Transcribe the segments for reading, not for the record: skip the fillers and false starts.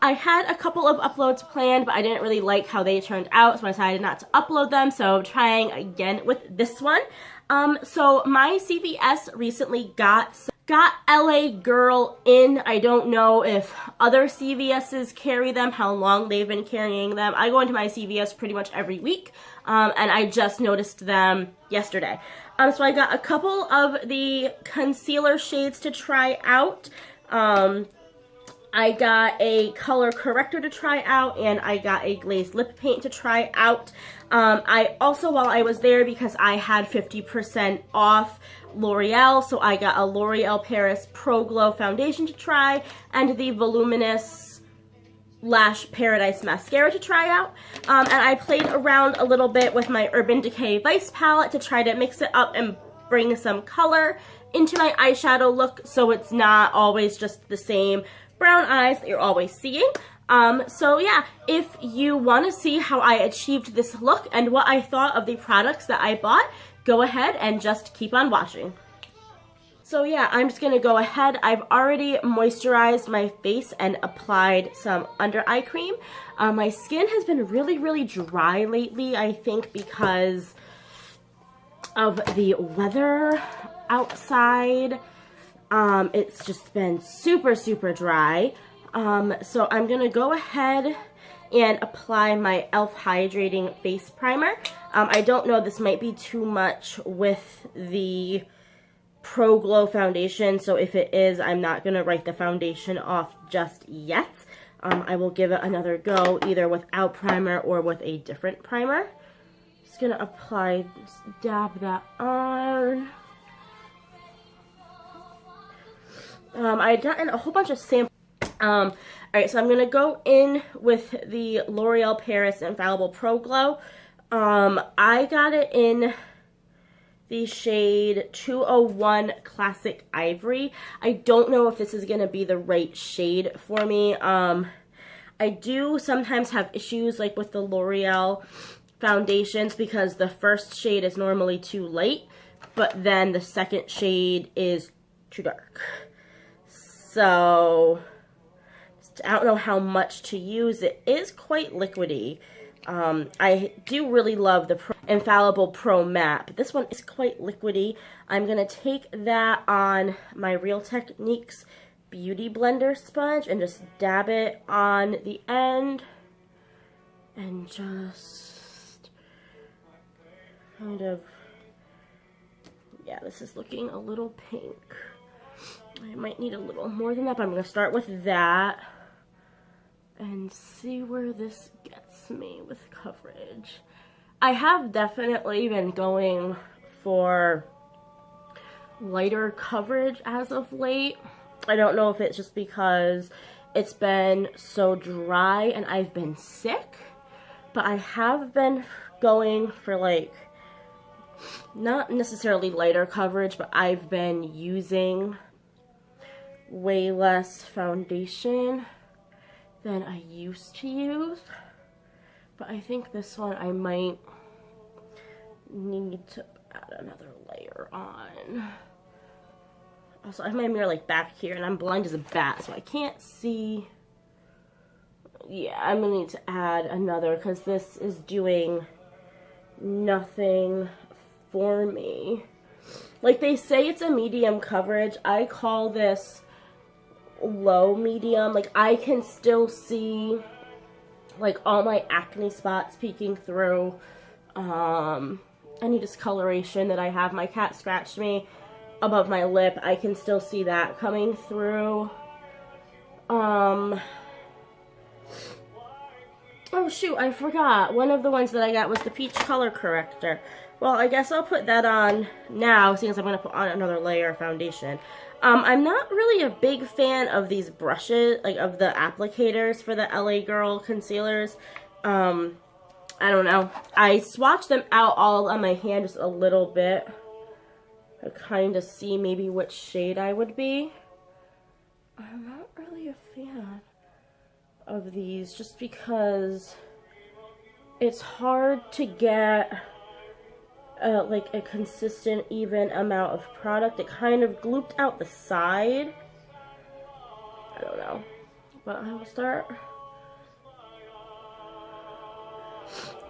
I had a couple of uploads planned, but I didn't really like how they turned out, so I decided not to upload them, so I'm trying again with this one. So my CVS recently got LA Girl in. I don't know if other CVS's carry them, how long they've been carrying them. I go into my CVS pretty much every week, and I just noticed them yesterday. So I got a couple of the concealer shades to try out. I got a color corrector to try out, and I got a glazed lip paint to try out. I also, while I was there, because I had 50% off L'Oreal, so I got a L'Oreal Paris Pro Glow foundation to try, and the Voluminous Lash Paradise mascara to try out. And I played around a little bit with my Urban Decay Vice palette to try to mix it up and bring some color into my eyeshadow look, so it's not always just the same brown eyes that you're always seeing. So yeah, if you want to see how I achieved this look and what I thought of the products that I bought, go ahead and just keep on watching. So yeah, I'm just going to go ahead. I've already moisturized my face and applied some under eye cream. My skin has been really dry lately, I think because of the weather outside. It's just been super dry. So I'm gonna go ahead and apply my e.l.f. Hydrating Face Primer. I don't know, this might be too much with the Pro Glow foundation, so if it is, I'm not gonna write the foundation off just yet. I will give it another go, either without primer or with a different primer. Just gonna apply, dab that on. I gotten a whole bunch of samples. Alright, so I'm going to go in with the L'Oreal Paris Infallible Pro Glow. I got it in the shade 201 Classic Ivory. I don't know if this is going to be the right shade for me. I do sometimes have issues like with the L'Oreal foundations because the first shade is normally too light, but then the second shade is too dark. So, I don't know how much to use. It is quite liquidy. I do really love the Infallible Pro Matte, but this one is quite liquidy. I'm going to take that on my Real Techniques Beauty Blender sponge and just dab it on the end. And just kind of, yeah, this is looking a little pink. I might need a little more than that, but I'm going to start with that and see where this gets me with coverage. I have definitely been going for lighter coverage as of late. I don't know if it's just because it's been so dry and I've been sick, but I have been going for like, not necessarily lighter coverage, but I've been using way less foundation than I used to use. But I think this one I might need to add another layer on. Also, I have my mirror like back here and I'm blind as a bat, so I can't see. Yeah, I'm gonna need to add another because this is doing nothing for me. Like they say it's a medium coverage. I call this low medium. Like I can still see like all my acne spots peeking through, any discoloration that I have. My cat scratched me above my lip. I can still see that coming through. Oh shoot, I forgot. One of the ones that I got was the peach color corrector. Well, I guess I'll put that on now, seeing as I'm going to put on another layer of foundation. I'm not really a big fan of these brushes, like of the applicators for the LA Girl concealers. I don't know. I swatched them out all on my hand just a little bit to kind of see maybe which shade I would be. I'm not really a fan of these just because it's hard to get like a consistent, even amount of product. It kind of glooped out the side. I don't know. But I will start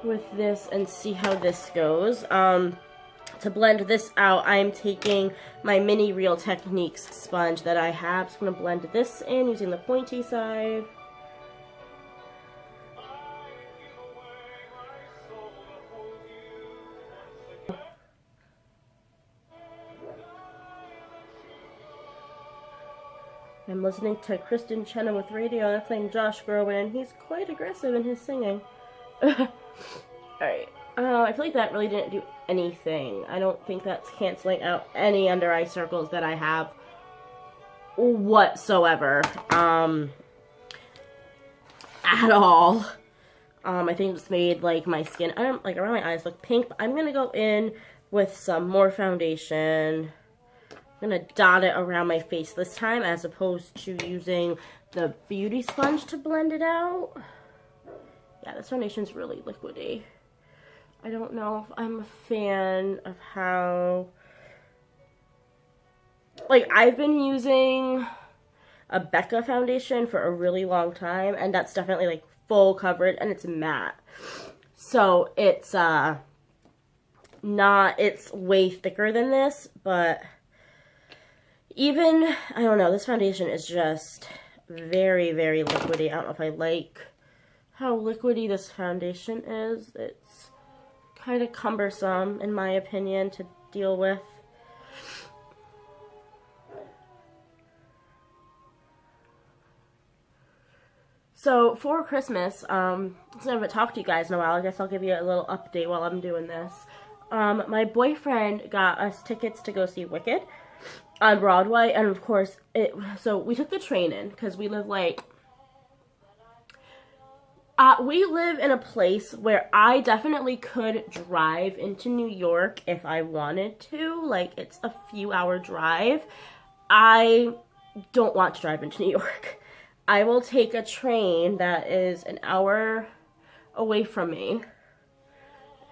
with this and see how this goes. To blend this out, I'm taking my mini Real Techniques sponge that I have. So I'm going to blend this in using the pointy side. I'm listening to Kristen Chenoweth radio and I'm playing Josh Groban. He's quite aggressive in his singing. Alright. I feel like that really didn't do anything. I don't think that's canceling out any under eye circles that I have whatsoever. At all. I think it's made like my skin, like around my eyes look pink, but I'm gonna go in with some more foundation. I'm gonna dot it around my face this time as opposed to using the beauty sponge to blend it out. Yeah, this foundation's really liquidy. I don't know if I'm a fan of how, like, I've been using a Becca foundation for a really long time, and that's definitely, like, full coverage, and it's matte. So, it's, it's way thicker than this, but even, I don't know, this foundation is just very, very liquidy. I don't know if I like how liquidy this foundation is. It's kind of cumbersome, in my opinion, to deal with. So, for Christmas, since I haven't talked to you guys in a while, I guess I'll give you a little update while I'm doing this. My boyfriend got us tickets to go see Wicked on Broadway, and of course, so we took the train in, because we live, like, we live in a place where I definitely could drive into New York if I wanted to. Like, it's a few-hour drive. I don't want to drive into New York. I will take a train that is an hour away from me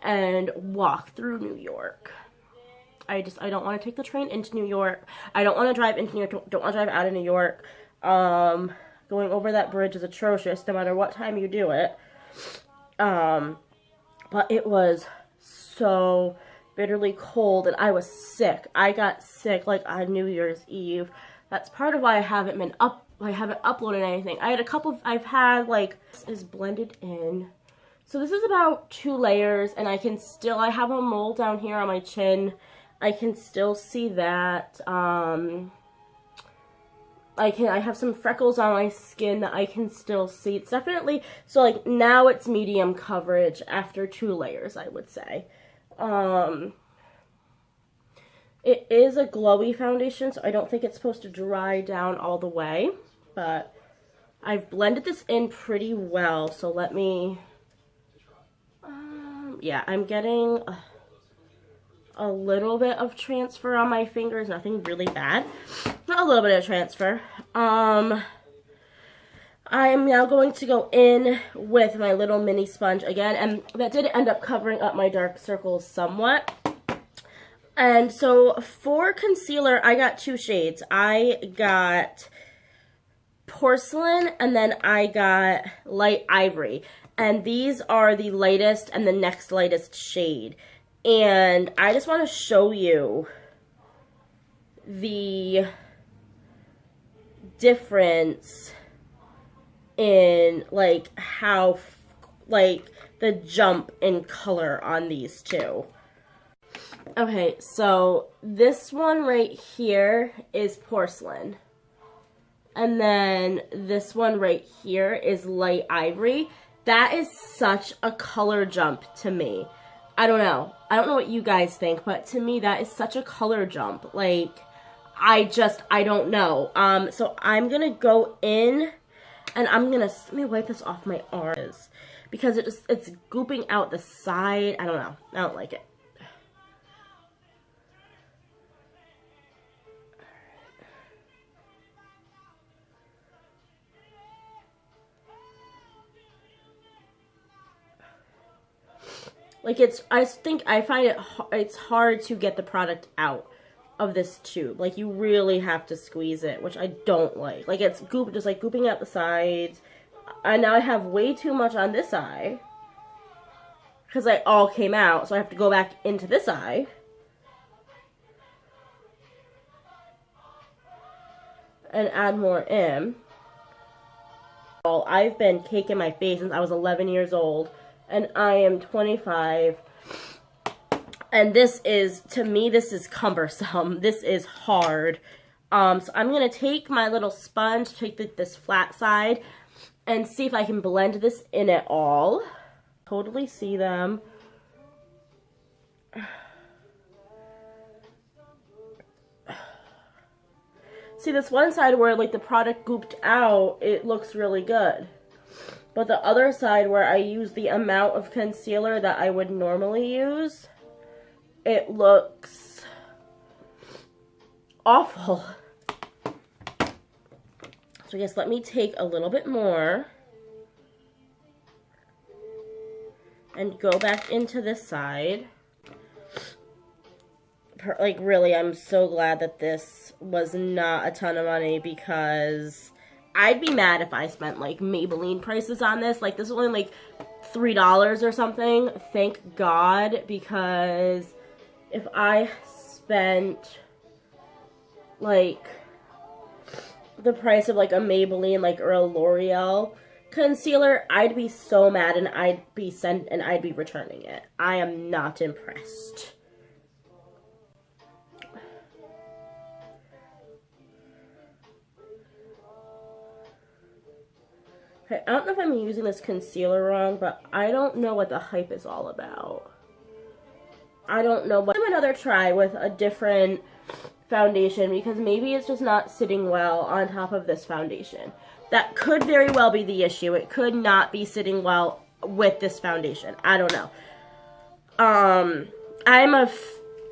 and walk through New York. I don't want to take the train into New York. I don't want to drive into New York. Don't want to drive out of New York. Going over that bridge is atrocious no matter what time you do it. But it was so bitterly cold and I was sick. I got sick like on New Year's Eve. That's part of why I haven't uploaded anything. I've had like, this is blended in. So this is about 2 layers and I have a mole down here on my chin. I can still see that. I have some freckles on my skin that I can still see. It's definitely, so like now it's medium coverage after 2 layers, I would say. It is a glowy foundation, so I don't think it's supposed to dry down all the way, but I've blended this in pretty well, so let me, yeah, I'm getting a little bit of transfer on my fingers, nothing really bad. A little bit of transfer. I am now going to go in with my little mini sponge again, and that did end up covering up my dark circles somewhat. And so for concealer, I got 2 shades. I got Porcelain, and then I got Light Ivory. And these are the lightest and the next lightest shade. And I just want to show you the difference in like how like the jump in color on these two. Okay, so this one right here is Porcelain. And then this one right here is Light Ivory. That is such a color jump to me. I don't know. I don't know what you guys think, but to me that is such a color jump. Like, I don't know. So I'm gonna go in and let me wipe this off my arms because it's gooping out the side. I don't know. I don't like it. Like I find it's hard to get the product out of this tube. Like you really have to squeeze it, which I don't like. Like it's just like gooping out the sides. And now I have way too much on this eye. because they all came out, so I have to go back into this eye. And add more in. I've been caking my face since I was 11 years old, and I am 25. And this is, to me, this is cumbersome. This is hard. So I'm going to take my little sponge, take this flat side, and see if I can blend this in at all. Totally see them. See, this one side where, like, the product gooped out, it looks really good. But the other side where I use the amount of concealer that I would normally use, it looks awful. So I guess let me take a little bit more and go back into this side. Like, really, I'm so glad that this was not a ton of money, because I'd be mad if I spent, like, Maybelline prices on this. Like, this is only, like, $3 or something. Thank God, because if I spent, like, the price of, like, a Maybelline, like, or a L'Oreal concealer, I'd be so mad, and I'd be returning it. I am not impressed. Okay, I don't know if I'm using this concealer wrong, but I don't know what the hype is all about. I don't know. But I'm another try with a different foundation, because maybe it's just not sitting well on top of this foundation. That could very well be the issue. It could not be sitting well with this foundation. I don't know. I'm a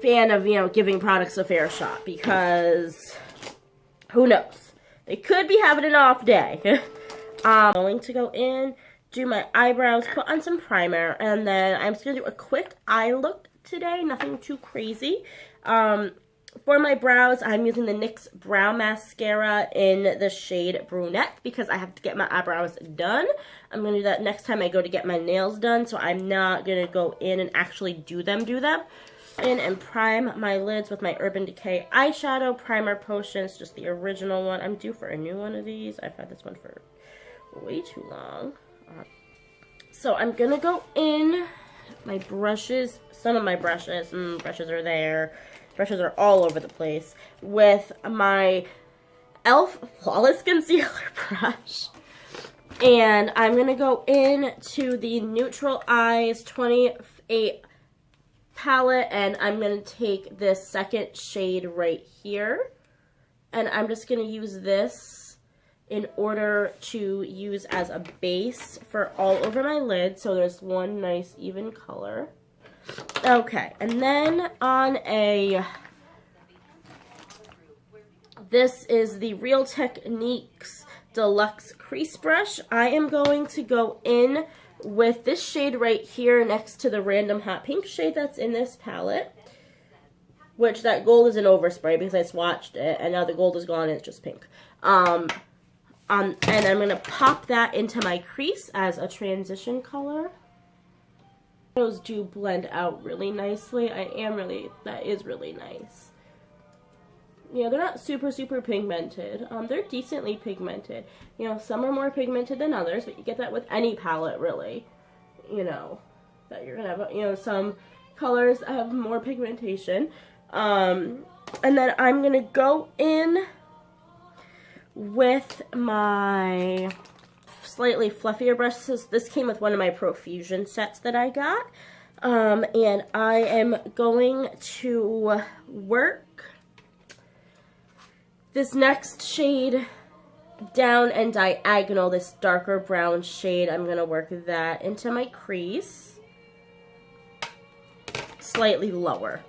fan of, you know, giving products a fair shot, because who knows? They could be having an off day. I'm going to go in, do my eyebrows, put on some primer, and then I'm just going to do a quick eye look today, nothing too crazy. For my brows, I'm using the NYX Brow Mascara in the shade Brunette, because I have to get my eyebrows done. I'm going to do that next time I go to get my nails done, so I'm not going to go in and actually do them. In and prime my lids with my Urban Decay eyeshadow primer potion. It's just the original one. I'm due for a new one of these. I've had this one for way too long. So I'm gonna go in my brushes, some of my brushes, brushes are there, brushes are all over the place, with my e.l.f. Flawless Concealer brush. And I'm gonna go in to the Neutral Eyes 28 palette, and I'm gonna take this second shade right here, and I'm just gonna use this in order to use as a base for all over my lid, so there's one nice even color. Okay, and then on this is the Real Techniques Deluxe Crease Brush. I am going to go in with this shade right here next to the random hot pink shade that's in this palette, which that gold is an overspray because I swatched it, and now the gold is gone and it's just pink. And I'm going to pop that into my crease as a transition color. Those do blend out really nicely. That is really nice. Yeah, they're not super pigmented. They're decently pigmented. You know, some are more pigmented than others, but you get that with any palette, really. You know, that you're going to have, you know, some colors have more pigmentation. And then I'm going to go in with my slightly fluffier brushes. This came with one of my Profusion sets that I got. And I am going to work this next shade down and diagonal, this darker brown shade. I'm going to work that into my crease, slightly lower.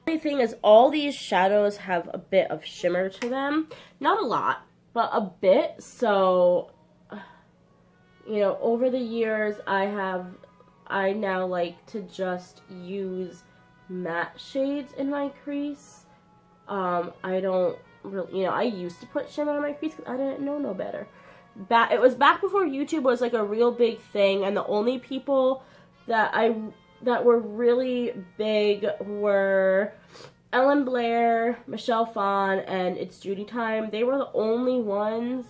The only thing is, all these shadows have a bit of shimmer to them. Not a lot, but a bit. So, you know, over the years, I now like to just use matte shades in my crease. I don't really, you know, I used to put shimmer on my crease because I didn't know no better. it was back before YouTube was like a real big thing, and the only people that were really big were Ellen Blair, Michelle Phan, and It's Judy Time. They were the only ones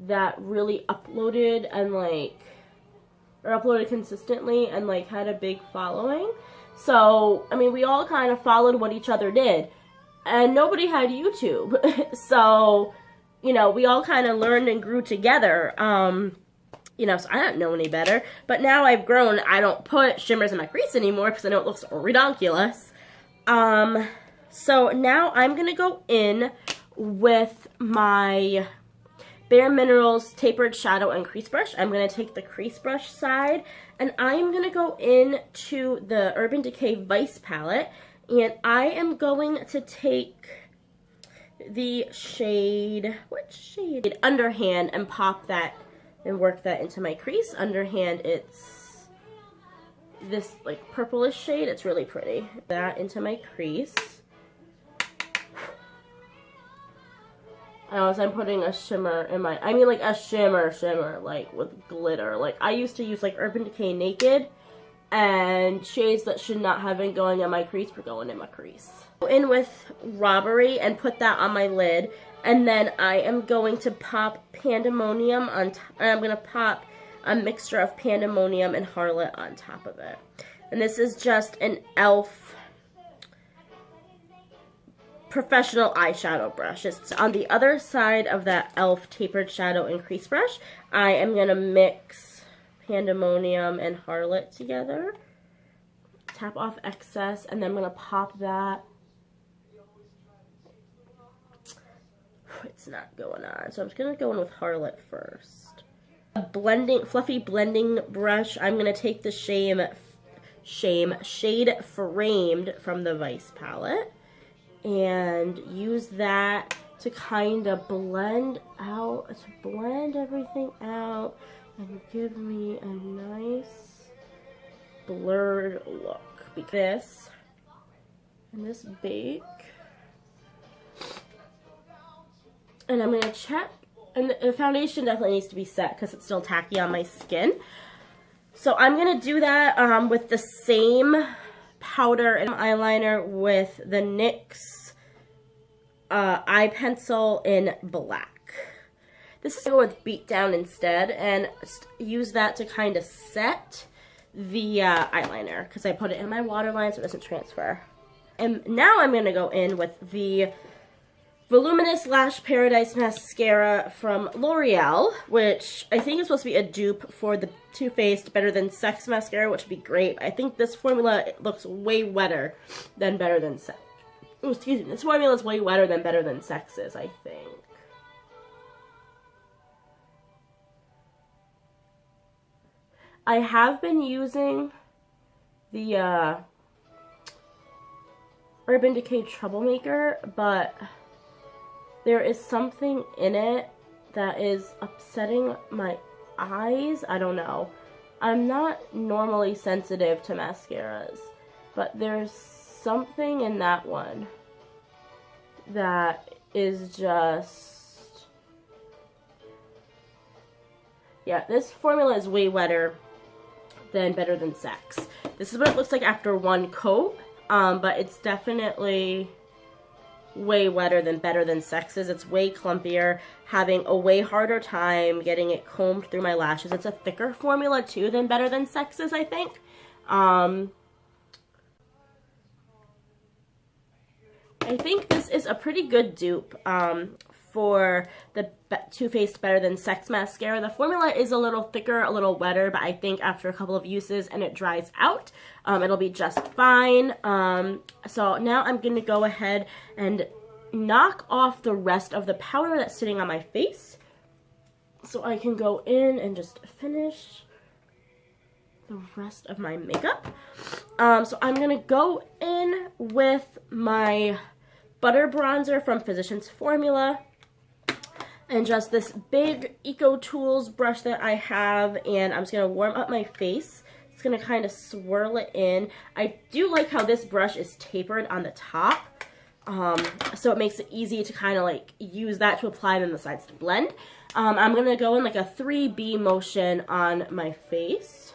that really uploaded and uploaded consistently and like had a big following. So, I mean, we all kind of followed what each other did, and nobody had YouTube. So, you know, we all kind of learned and grew together. You know, so I don't know any better. But now I've grown, I don't put shimmers in my crease anymore because I know it looks redonkulous. So now I'm going to go in with my Bare Minerals Tapered Shadow and Crease Brush. I'm going to take the crease brush side, and I'm going to go into the Urban Decay Vice palette, and I am going to take the shade, which shade? Underhand, and pop that and work that into my crease. Underhand, it's this like purplish shade. It's really pretty. That into my crease. As I'm putting a shimmer in my, I mean like a shimmer, like with glitter. Like I used to use like Urban Decay Naked, and shades that should not have been going in my crease were going in my crease. Go in with Robbery and put that on my lid, and then I am going to pop Pandemonium on top. I'm going to pop a mixture of Pandemonium and Harlot on top of it. And this is just an e.l.f. professional eyeshadow brush. It's on the other side of that e.l.f. tapered shadow and crease brush. I am going to mix Pandemonium and Harlot together. Tap off excess, and then I'm going to pop that. It's not going on, so I'm just going to go in with Harlot first. A fluffy blending brush. I'm going to take the Shade Framed from the Vice palette and use that to kind of blend everything out and give me a nice blurred look. This and this bake. And I'm going to check, and the foundation definitely needs to be set because it's still tacky on my skin. So I'm going to do that with the same powder and eyeliner with the NYX eye pencil in black. This is going to go with Beat Down instead, and use that to kind of set the eyeliner because I put it in my waterline so it doesn't transfer. And now I'm going to go in with the Voluminous Lash Paradise Mascara from L'Oreal, which I think is supposed to be a dupe for the Too Faced Better Than Sex mascara, which would be great. I think this formula looks way wetter than Better Than Sex. Oh, excuse me, this formula is way wetter than Better Than Sex is, I think. I have been using the Urban Decay Troublemaker, but there is something in it that is upsetting my eyes. I don't know. I'm not normally sensitive to mascaras, but there's something in that one that is just... Yeah, this formula is way wetter than Better Than Sex. This is what it looks like after one coat, but it's definitely way wetter than Better Than Sex is. It's way clumpier, having a way harder time getting it combed through my lashes. It's a thicker formula too than Better Than Sex is, I think. I think this is a pretty good dupe for the Too Faced Better Than Sex mascara. The formula is a little thicker, a little wetter, but I think after a couple of uses and it dries out, it'll be just fine. So now I'm going to go ahead and knock off the rest of the powder that's sitting on my face so I can go in and just finish the rest of my makeup. So I'm going to go in with my Butter Bronzer from Physicians Formula and just this big Eco Tools brush that I have, and I'm just going to warm up my face. It's going to kind of swirl it in. I do like how this brush is tapered on the top. So it makes it easy to kind of like use that to apply, and then the sides to blend. I'm going to go in like a 3B motion on my face.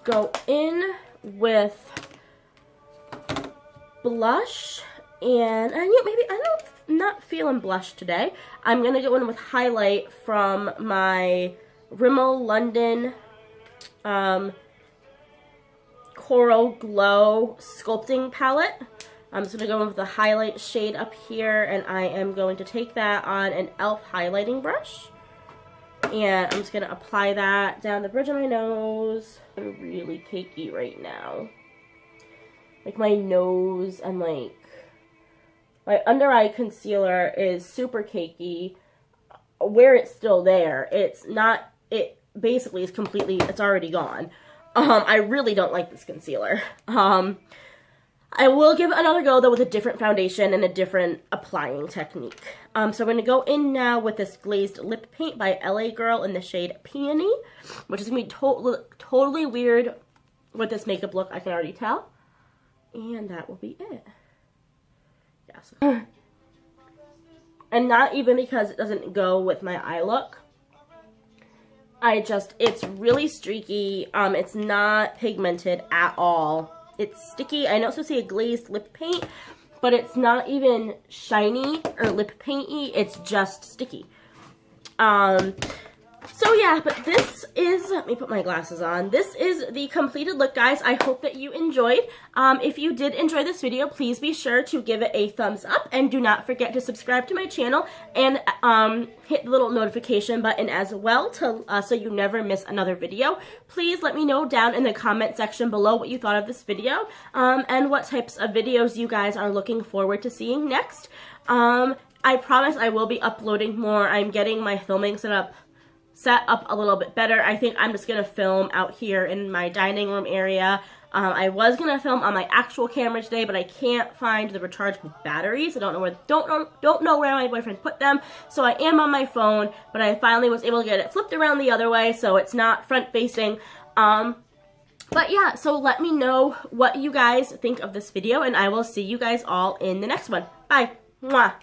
Go in with blush, and maybe I'm not feeling blush today. I'm going to go in with highlight from my Rimmel London Coral Glow Sculpting Palette. I'm just going to go in with the highlight shade up here, and I am going to take that on an e.l.f. highlighting brush. And I'm just going to apply that down the bridge of my nose. I'm really cakey right now. Like my nose and like my under eye concealer is super cakey. Where it's still there, it's not, it basically is completely, it's already gone. I really don't like this concealer. I will give it another go, though, with a different foundation and a different applying technique. So I'm going to go in now with this glazed lip paint by LA Girl in the shade Peony, which is going to be totally weird with this makeup look, I can already tell. And that will be it. Yes. And not even because it doesn't go with my eye look. It's really streaky. It's not pigmented at all. It's sticky. I know it's supposed to be a glazed lip paint, but it's not even shiny or lip painty. It's just sticky. So yeah, but this is, let me put my glasses on. This is the completed look, guys. I hope that you enjoyed. If you did enjoy this video, please be sure to give it a thumbs up, and do not forget to subscribe to my channel and hit the little notification button as well to so you never miss another video. Please let me know down in the comment section below what you thought of this video, and what types of videos you guys are looking forward to seeing next. I promise I will be uploading more. I'm getting my filming set up a little bit better. I think I'm just gonna film out here in my dining room area. I was gonna film on my actual camera today, but I can't find the rechargeable batteries. I don't know where my boyfriend put them, so I am on my phone. But I finally was able to get it flipped around the other way, so it's not front facing. But yeah, so let me know what you guys think of this video, and I will see you guys all in the next one. Bye. Mwah.